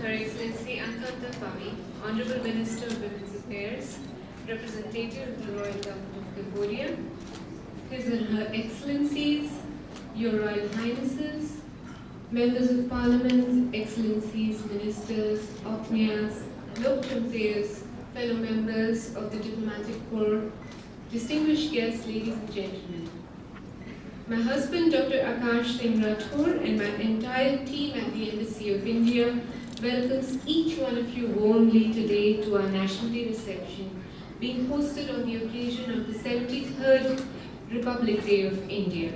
Her Excellency Ankanta Pavi, Honorable Minister of Women's Affairs, Representative of the Royal Government of Cambodia, His and Her Excellencies, Your Royal Highnesses, Members of Parliament, Excellencies, Ministers, Opnias, Loktamthayas, fellow members of the Diplomatic Corps, distinguished guests, ladies and gentlemen. My husband, Dr. Akash Singh Rathore, and my entire team at the Embassy of India welcomes each one of you warmly today to our National Day reception, being hosted on the occasion of the 73rd Republic Day of India.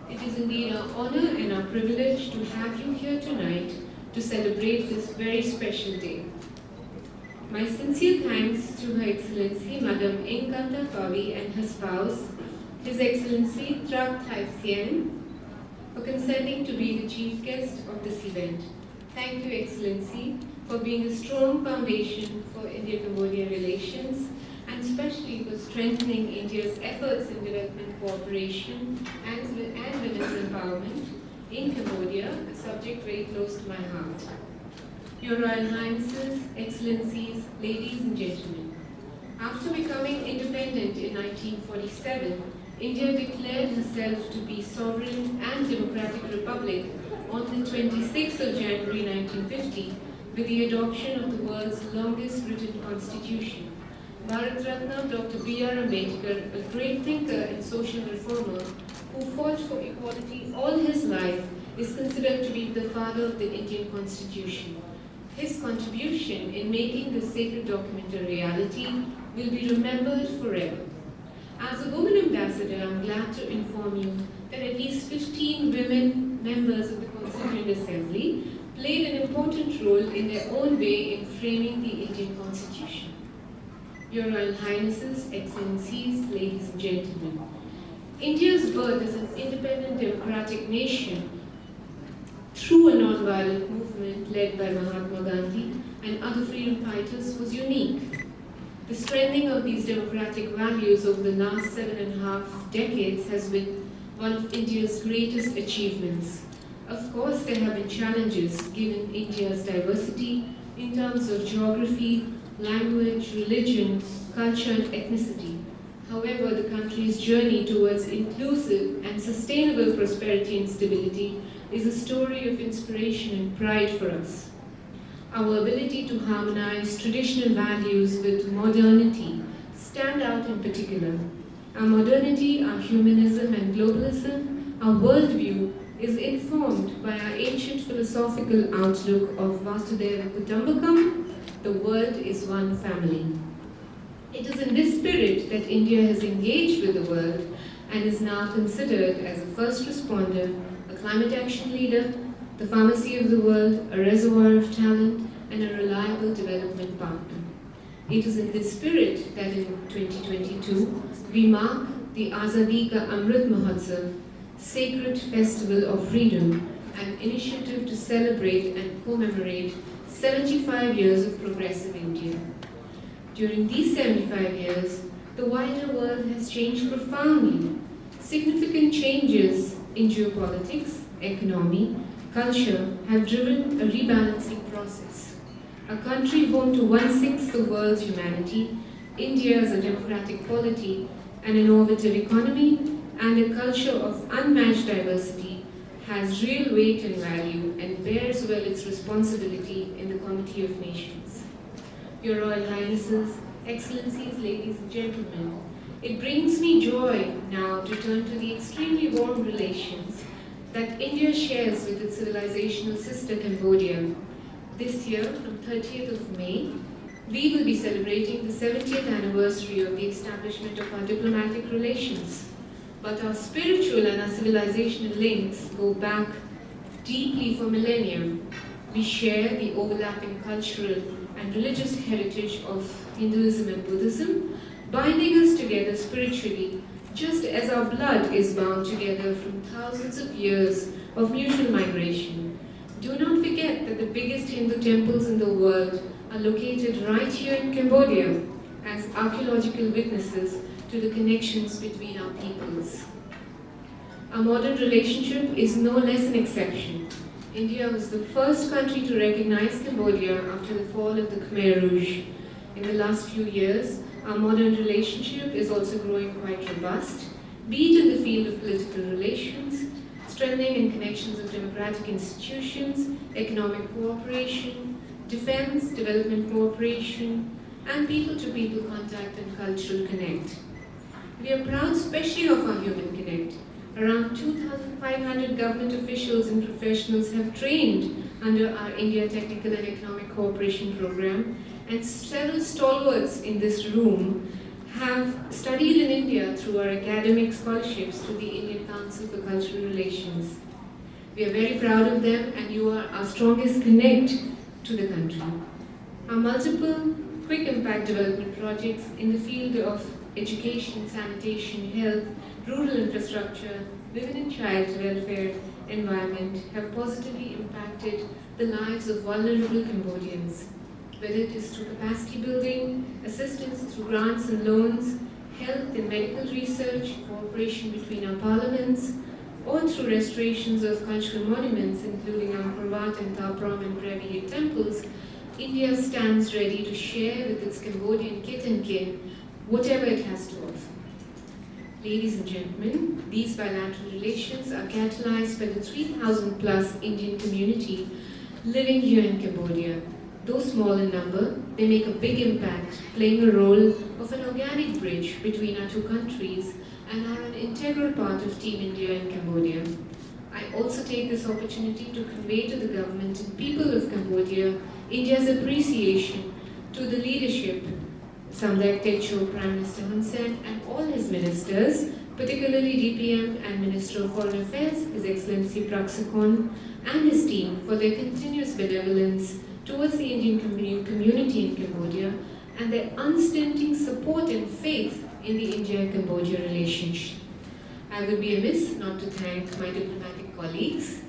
It is indeed our honor and our privilege to have you here tonight to celebrate this very special day. My sincere thanks to Her Excellency Madam Ankanta Pavi and her spouse, His Excellency Trak Thai Sien, for consenting to be the chief guest of this event. Thank you, Excellency, for being a strong foundation for India-Cambodia relations, and especially for strengthening India's efforts in development cooperation and women's empowerment in Cambodia, a subject very close to my heart. Your Royal Highnesses, Excellencies, ladies and gentlemen, after becoming independent in 1947, India declared herself to be sovereign and democratic republic on the 26th of January 1950 with the adoption of the world's longest written constitution. Bharat Ratna Dr. B.R. Ambedkar, a great thinker and social reformer who fought for equality all his life, is considered to be the father of the Indian Constitution. His contribution in making this sacred document a reality will be remembered forever. As a woman ambassador, I'm glad to inform you that at least 15 women members of the Constituent Assembly played an important role in their own way in framing the Indian Constitution. Your Royal Highnesses, Excellencies, ladies and gentlemen, India's birth as an independent democratic nation through a non-violent movement led by Mahatma Gandhi and other freedom fighters was unique. The strengthening of these democratic values over the last 7.5 decades has been one of India's greatest achievements. Of course, there have been challenges given India's diversity in terms of geography, language, religion, culture, and ethnicity. However, the country's journey towards inclusive and sustainable prosperity and stability is a story of inspiration and pride for us. Our ability to harmonize traditional values with modernity stand out in particular. Our modernity, our humanism and globalism, our worldview is informed by our ancient philosophical outlook of Vasudhaiva Kutumbakam, the world is one family. It is in this spirit that India has engaged with the world and is now considered as a first responder, a climate action leader, the pharmacy of the world, a reservoir of talent, and a reliable development partner. It is in this spirit that in 2022, we mark the Azadi Ka Amrit Mahotsav, Sacred Festival of Freedom, an initiative to celebrate and commemorate 75 years of progressive India. During these 75 years, the wider world has changed profoundly. Significant changes in geopolitics, economy, culture have driven a rebalancing process. A country home to 1/6 the world's humanity, India as a democratic polity, an innovative economy, and a culture of unmatched diversity has real weight and value and bears well its responsibility in the Comity of Nations. Your Royal Highnesses, Excellencies, ladies and gentlemen, it brings me joy now to turn to the extremely warm relations that India shares with its civilizational sister Cambodia. This year, on 30th of May, we will be celebrating the 70th anniversary of the establishment of our diplomatic relations. But our spiritual and our civilizational links go back deeply for millennia. We share the overlapping cultural and religious heritage of Hinduism and Buddhism, binding us together spiritually, just as our blood is bound together from thousands of years of mutual migration. Do not forget that the biggest Hindu temples in the world are located right here in Cambodia as archaeological witnesses to the connections between our peoples. Our modern relationship is no less an exception. India was the first country to recognize Cambodia after the fall of the Khmer Rouge. In the last few years, our modern relationship is also growing quite robust, be it in the field of political relations, strengthening and connections of democratic institutions, economic cooperation, defense, development cooperation, and people-to-people contact and cultural connect. We are proud especially of our Human Connect. Around 2,500 government officials and professionals have trained under our India Technical and Economic Cooperation Program, and several stalwarts in this room have studied in India through our academic scholarships to the Indian Council for Cultural Relations. We are very proud of them, and you are our strongest connect to the country. Our multiple quick impact development projects in the field of education, sanitation, health, rural infrastructure, women and child welfare, environment have positively impacted the lives of vulnerable Cambodians. Whether it is through capacity building, assistance through grants and loans, health and medical research, cooperation between our parliaments, or through restorations of cultural monuments, including Angkor Wat and Thao Prom and Preah temples, India stands ready to share with its Cambodian kith and kin whatever it has to offer. Ladies and gentlemen, these bilateral relations are catalyzed by the 3,000 plus Indian community living here in Cambodia. Though small in number, they make a big impact, playing a role of an organic bridge between our two countries and are an integral part of Team India in Cambodia. I also take this opportunity to convey to the government and people of Cambodia India's appreciation to the leadership, Samdech Techo, Prime Minister Hun Sen, and all his ministers, particularly DPM and Minister of Foreign Affairs, His Excellency Prak Sokhonn, and his team for their continuous benevolence towards the Indian community in Cambodia and their unstinting support and faith in the India-Cambodia relationship. I would be amiss not to thank my diplomatic colleagues,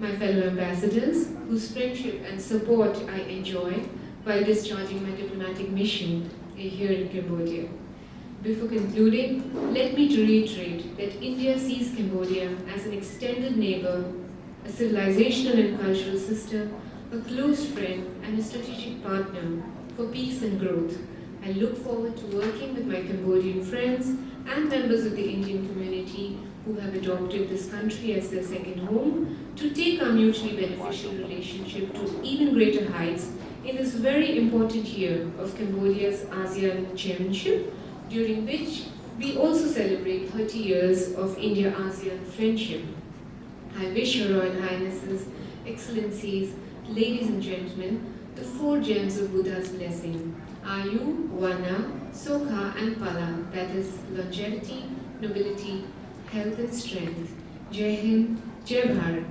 my fellow ambassadors, whose friendship and support I enjoy while discharging my diplomatic mission here in Cambodia. Before concluding, let me reiterate that India sees Cambodia as an extended neighbor, a civilizational and cultural sister, a close friend, and a strategic partner for peace and growth. I look forward to working with my Cambodian friends and members of the Indian community who have adopted this country as their second home to take our mutually beneficial relationship to even greater heights in this very important year of Cambodia's ASEAN chairmanship, during which we also celebrate 30 years of India-ASEAN friendship. I wish Your Royal Highnesses, Excellencies, ladies and gentlemen, the 4 gems of Buddha's blessing: Ayu, Wana, Sokha, and Pala, that is longevity, nobility, health and strength. Jai Hind, Jai Bharat.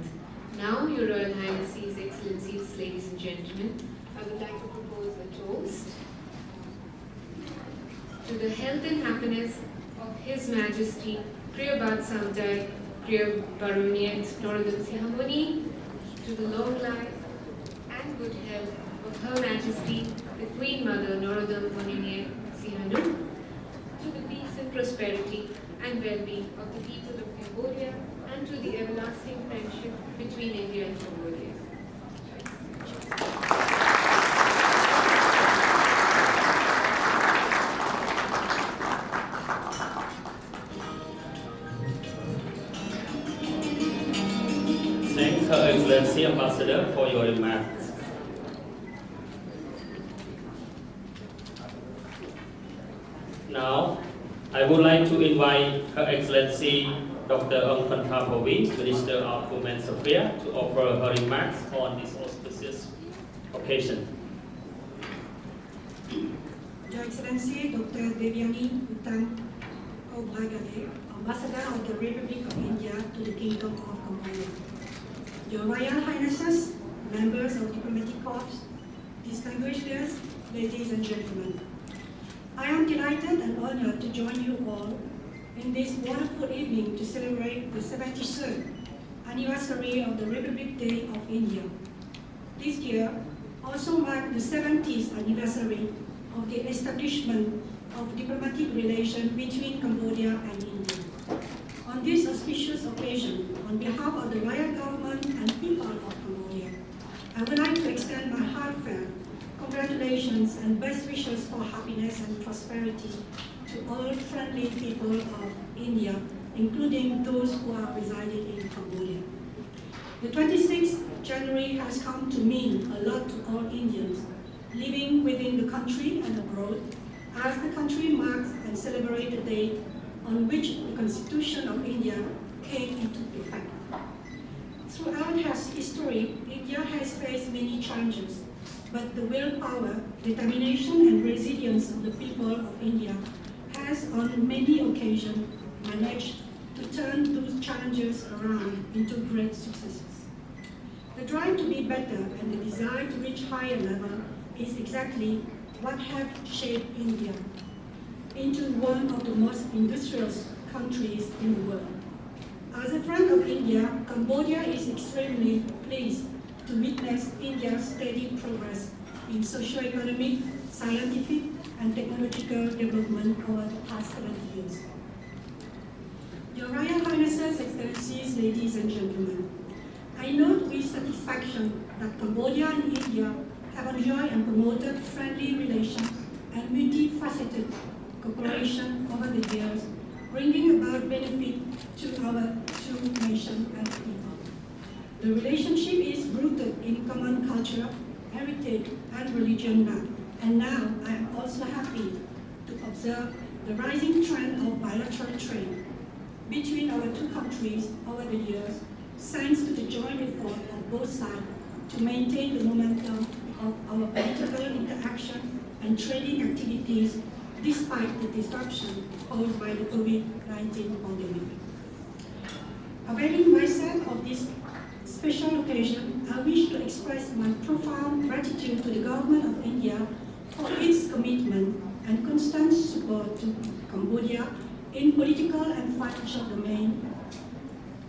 Now, Your Royal Highnesses, Excellencies, ladies and gentlemen, I would like to propose a toast to the health and happiness of His Majesty Priyabat Samdech Priya Baroniet Norodom Sihamoni, to the long life and good health of Her Majesty the Queen Mother Norodom Sihamoni Sihanouk, to the peace and prosperity and well-being of the people of Cambodia, and to the everlasting friendship between India and Cambodia. Thanks, Her Excellency Ambassador, for your remarks. Now, I would like to invite Her Excellency Dr. Ongpan Thapovi, Minister of Women's Affairs, to offer her remarks on this auspicious occasion. Your Excellency Dr. Devyani Uttam Kaubragade, Ambassador of the Republic of India to the Kingdom of Cambodia. Your Royal Highnesses, members of Diplomatic Corps, distinguished guests, ladies and gentlemen. I am delighted and honored to join you all in this wonderful evening to celebrate the 73rd anniversary of the Republic Day of India. This year also marked the 70th anniversary of the establishment of diplomatic relations between Cambodia and India. On this auspicious occasion, on behalf of the Royal Government and people of Cambodia, Cambodia. I would like to extend my heartfelt congratulations and best wishes for happiness and prosperity to all friendly people of India, including those who are residing in Cambodia. The 26th January has come to mean a lot to all Indians living within the country and abroad, as the country marks and celebrates the date on which the Constitution of India came into effect. Throughout its history, India has faced many challenges, but the willpower, determination, and resilience of the people of India has on many occasions managed to turn those challenges around into great successes. The drive to be better and the desire to reach higher level is exactly what have shaped India into one of the most industrious countries in the world. As a friend of India, Cambodia is extremely pleased to witness India's steady progress in socio-economic, scientific, and technological development over the past 70 years. Your Royal Highnesses, Excellencies, ladies and gentlemen, I note with satisfaction that Cambodia and India have enjoyed and promoted friendly relations and multifaceted cooperation over the years, bringing about benefit to our two nations and people. The relationship is rooted in common culture, heritage, and religion now. And now I am also happy to observe the rising trend of bilateral trade between our two countries over the years, thanks to the joint effort of both sides to maintain the momentum of our political interaction and trading activities despite the disruption caused by the COVID-19 pandemic. Availing myself of this special occasion, I wish to express my profound gratitude to the Government of India for its commitment and constant support to Cambodia in political and financial domain,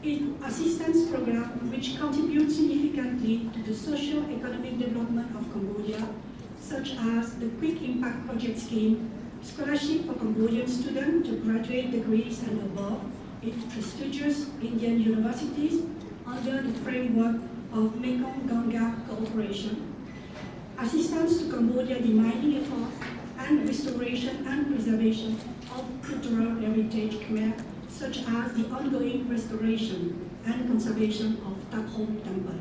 in assistance program which contributes significantly to the socio-economic development of Cambodia, such as the Quick Impact Project Scheme, scholarship for Cambodian students to graduate degrees and above in prestigious Indian universities under the framework of Mekong-Ganga cooperation, assistance to Cambodia demining efforts, and restoration and preservation of cultural heritage Khmer, such as the ongoing restoration and conservation of Tak Hom Temple.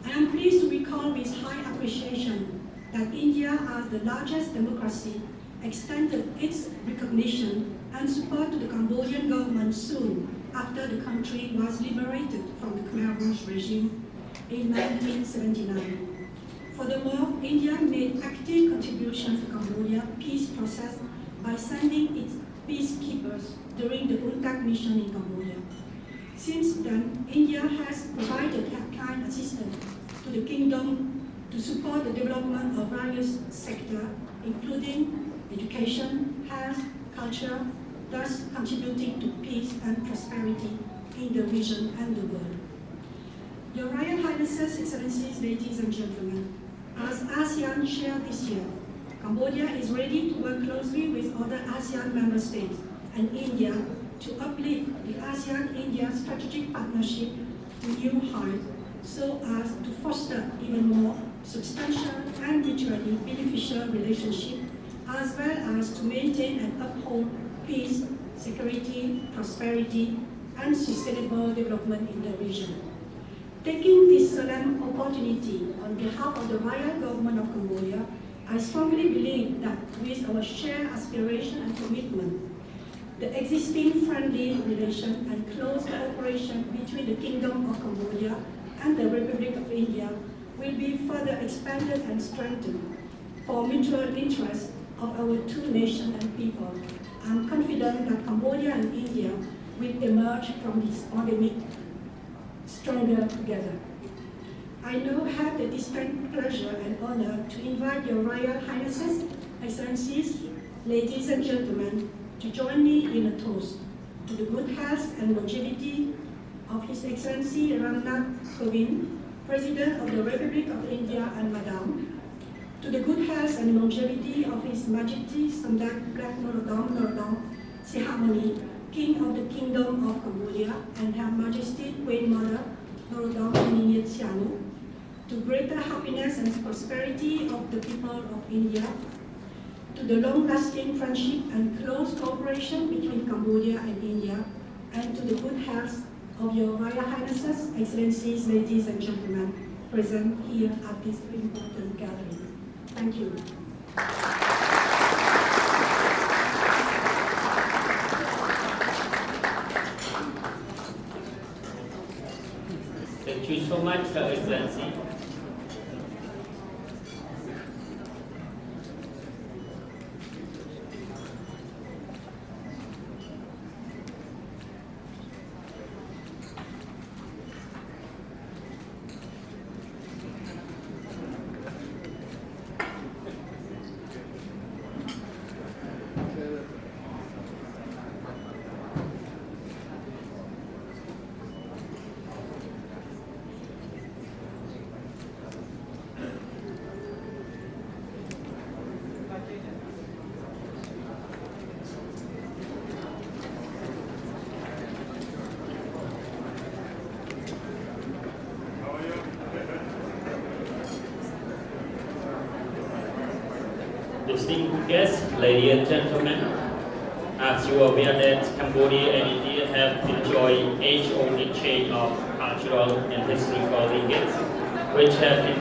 I am pleased to recall with high appreciation that India, as the largest democracy, extended its recognition and support to the Cambodian government soon after the country was liberated from the Khmer Rouge regime in 1979. Furthermore, India made active contributions to Cambodia's peace process by sending its peacekeepers during the UNTAC mission in Cambodia. Since then, India has provided kind assistance to the kingdom to support the development of various sectors, including education, health, culture, thus contributing to peace and prosperity in the region and the world. Your Royal Highnesses, Excellencies, ladies and gentlemen, as ASEAN Chair this year, Cambodia is ready to work closely with other ASEAN member states and India to uplift the ASEAN-India strategic partnership to new heights so as to foster even more substantial and mutually beneficial relationship, as well as to maintain and uphold peace, security, prosperity, and sustainable development in the region. Taking this solemn opportunity on behalf of the Royal Government of Cambodia, I strongly believe that with our shared aspiration and commitment, the existing friendly relation and close cooperation between the Kingdom of Cambodia and the Republic of India will be further expanded and strengthened for mutual interest of our two nations and people. I am confident that Cambodia and India will emerge from this pandemic stronger together. I now have the distinct pleasure and honor to invite your Royal Highnesses, Excellencies, ladies and gentlemen, to join me in a toast to the good health and longevity of His Excellency Ramnath Kovind, President of the Republic of India and Madam, to the good health and longevity of His Majesty Samdech Black Norodom Sihamoni, King of the Kingdom of Cambodia, and Her Majesty Queen Mother Norodom Niniat Sihanouk, to greater happiness and prosperity of the people of India, to the long-lasting friendship and close cooperation between Cambodia and India, and to the good health of Your Royal Highnesses, Excellencies, ladies and gentlemen, present here at this important gathering. Thank you. Thank you so much, Her Excellency. Distinguished guests, ladies and gentlemen, as you are aware that Cambodia and India have enjoyed age-old exchange of cultural and historical linkages, which have been